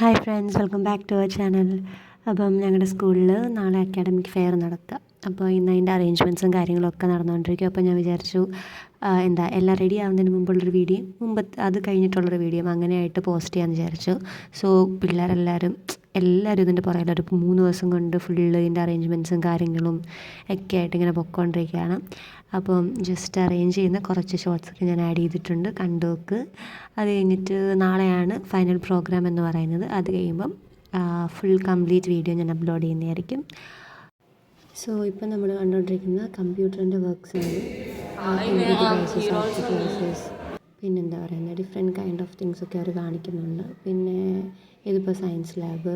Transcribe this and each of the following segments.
Hi friends, welcome back to our channel. അപ്പം ഞങ്ങളുടെ സ്കൂളിൽ നാളെ അക്കാഡമിക് ഫെയർ നടത്തുക. അപ്പോൾ ഇന്ന് അതിൻ്റെ അറേഞ്ച്മെൻറ്റ്സും കാര്യങ്ങളൊക്കെ നടന്നുകൊണ്ടിരിക്കും. അപ്പോൾ ഞാൻ വിചാരിച്ചു എല്ലാം റെഡി ആവുന്നതിന് മുമ്പുള്ളൊരു വീഡിയോ അത് കഴിഞ്ഞിട്ടുള്ളൊരു വീഡിയോ അങ്ങനെയായിട്ട് പോസ്റ്റ് ചെയ്യാമെന്ന് വിചാരിച്ചു. സോ എല്ലാവരും ഇതിൻ്റെ പുറകിൽ ഒരു 3 ദിവസം കൊണ്ട് ഫുള്ള് ഇതിൻ്റെ അറേഞ്ച്മെൻറ്റ്സും കാര്യങ്ങളും ഒക്കെ ആയിട്ട് ഇങ്ങനെ പൊയ്ക്കൊണ്ടിരിക്കുകയാണ്. അപ്പം ജസ്റ്റ് അറേഞ്ച് ചെയ്യുന്ന കുറച്ച് ഷോർട്സൊക്കെ ഞാൻ ആഡ് ചെയ്തിട്ടുണ്ട്, കണ്ടു നോക്ക്. അത് കഴിഞ്ഞിട്ട് നാളെയാണ് ഫൈനൽ പ്രോഗ്രാം എന്ന് പറയുന്നത്. അത് കഴിയുമ്പം ഫുൾ കംപ്ലീറ്റ് വീഡിയോ ഞാൻ അപ്ലോഡ് ചെയ്യുന്നതായിരിക്കും. സോ ഇപ്പം നമ്മൾ കണ്ടുകൊണ്ടിരിക്കുന്ന കമ്പ്യൂട്ടറിൻ്റെ വർക്ക്സാണ്. പിന്നെന്താ പറയുന്നത്, ഡിഫറെൻറ്റ് കൈൻഡ് ഓഫ് തിങ്സൊക്കെ അവർ കാണിക്കുന്നുണ്ട്. പിന്നെ ഇതിപ്പോൾ സയൻസ് ലാബ്,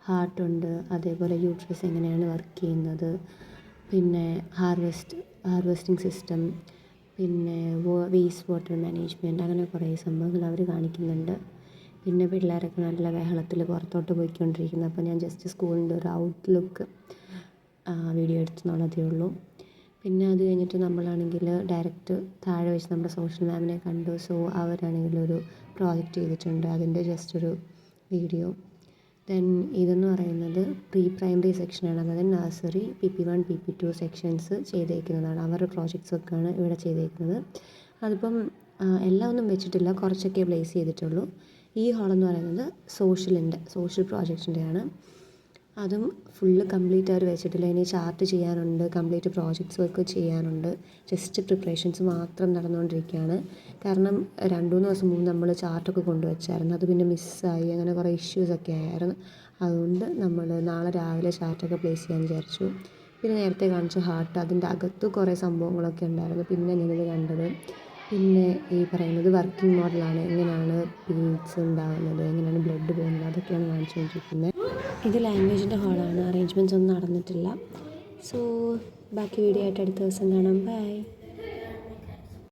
ഹാർട്ടുണ്ട്, അതേപോലെ യൂട്രസ് എങ്ങനെയാണ് വർക്ക് ചെയ്യുന്നത്, പിന്നെ ഹാർവെസ്റ്റിംഗ് സിസ്റ്റം, പിന്നെ വേസ്റ്റ് വാട്ടർ മാനേജ്മെൻറ്റ്, അങ്ങനെ കുറേ സംഭവങ്ങൾ അവർ കാണിക്കുന്നുണ്ട്. പിന്നെ പിള്ളേരൊക്കെ നല്ല ബഹളത്തിൽ പുറത്തോട്ട് പോയിക്കൊണ്ടിരിക്കുന്നത്. അപ്പോൾ ഞാൻ ജസ്റ്റ് സ്കൂളിൻ്റെ ഒരു ഔട്ട്ലുക്ക് വീഡിയോ എടുത്തെന്നുള്ളതേ ഉള്ളൂ. പിന്നെ അത് കഴിഞ്ഞിട്ട് നമ്മളാണെങ്കിൽ ഡയറക്റ്റ് താഴെ വെച്ച് നമ്മുടെ സോഷ്യൽ മാമിനെ കണ്ടു. സോ അവരാണെങ്കിൽ ഒരു പ്രോജക്റ്റ് ചെയ്തിട്ടുണ്ട്, അതിൻ്റെ ജസ്റ്റ് ഒരു വീഡിയോ. ദെൻ ഇതെന്ന് പറയുന്നത് പ്രീ പ്രൈമറി സെക്ഷനാണ്, അതായത് നഴ്സറി PP1 PP2 സെക്ഷൻസ് ചെയ്തേക്കുന്നതാണ്. അവരുടെ പ്രോജക്ട്സൊക്കെയാണ് ഇവിടെ ചെയ്തേക്കുന്നത്. അതിപ്പം എല്ലാം ഒന്നും വെച്ചിട്ടില്ല, കുറച്ചൊക്കെ പ്ലേസ് ചെയ്തിട്ടുള്ളൂ. ഈ ഹാളെന്ന് പറയുന്നത് സോഷ്യൽ പ്രോജക്റ്റിൻ്റെയാണ്. അതും ഫുള്ള് കംപ്ലീറ്റ് അവർ വെച്ചിട്ടില്ല. ഇനി ചാർട്ട് ചെയ്യാനുണ്ട്, കംപ്ലീറ്റ് പ്രോജക്ട്സ് വർക്ക് ചെയ്യാനുണ്ട്. ജസ്റ്റ് പ്രിപ്പറേഷൻസ് മാത്രം നടന്നുകൊണ്ടിരിക്കുകയാണ്. കാരണം 2-3 ദിവസം മുമ്പ് നമ്മൾ ചാർട്ടൊക്കെ കൊണ്ടുവച്ചായിരുന്നു, അത് പിന്നെ മിസ്സായി, അങ്ങനെ കുറേ ഇഷ്യൂസൊക്കെ ആയിരുന്നു. അതുകൊണ്ട് നമ്മൾ നാളെ രാവിലെ ചാർട്ടൊക്കെ പ്ലേസ് ചെയ്യാൻ വിചാരിച്ചു. പിന്നെ നേരത്തെ കാണിച്ച ഹാർട്ട്, അതിൻ്റെ അകത്ത് കുറേ സംഭവങ്ങളൊക്കെ ഉണ്ടായിരുന്നു. പിന്നെ ഞാനിത് കണ്ടത് പിന്നെ ഈ പറയുന്നത് വർക്കിംഗ് മോഡലാണ്, എങ്ങനെയാണ് പീരീഡ്സ് ഉണ്ടാകുന്നത്, എങ്ങനെയാണ് ബ്ലഡ് പോകുന്നത്, അതൊക്കെയാണ് കാണിച്ചുകൊണ്ടിരിക്കുന്നത്. ഇത് ലാംഗ്വേജിൻ്റെ ഹാളാണ്, അറേഞ്ച്മെൻറ്റ്സ് ഒന്നും നടന്നിട്ടില്ല. സോ ബാക്കി വീഡിയോ ആയിട്ട് അടുത്ത ദിവസം കാണാം. ബൈ.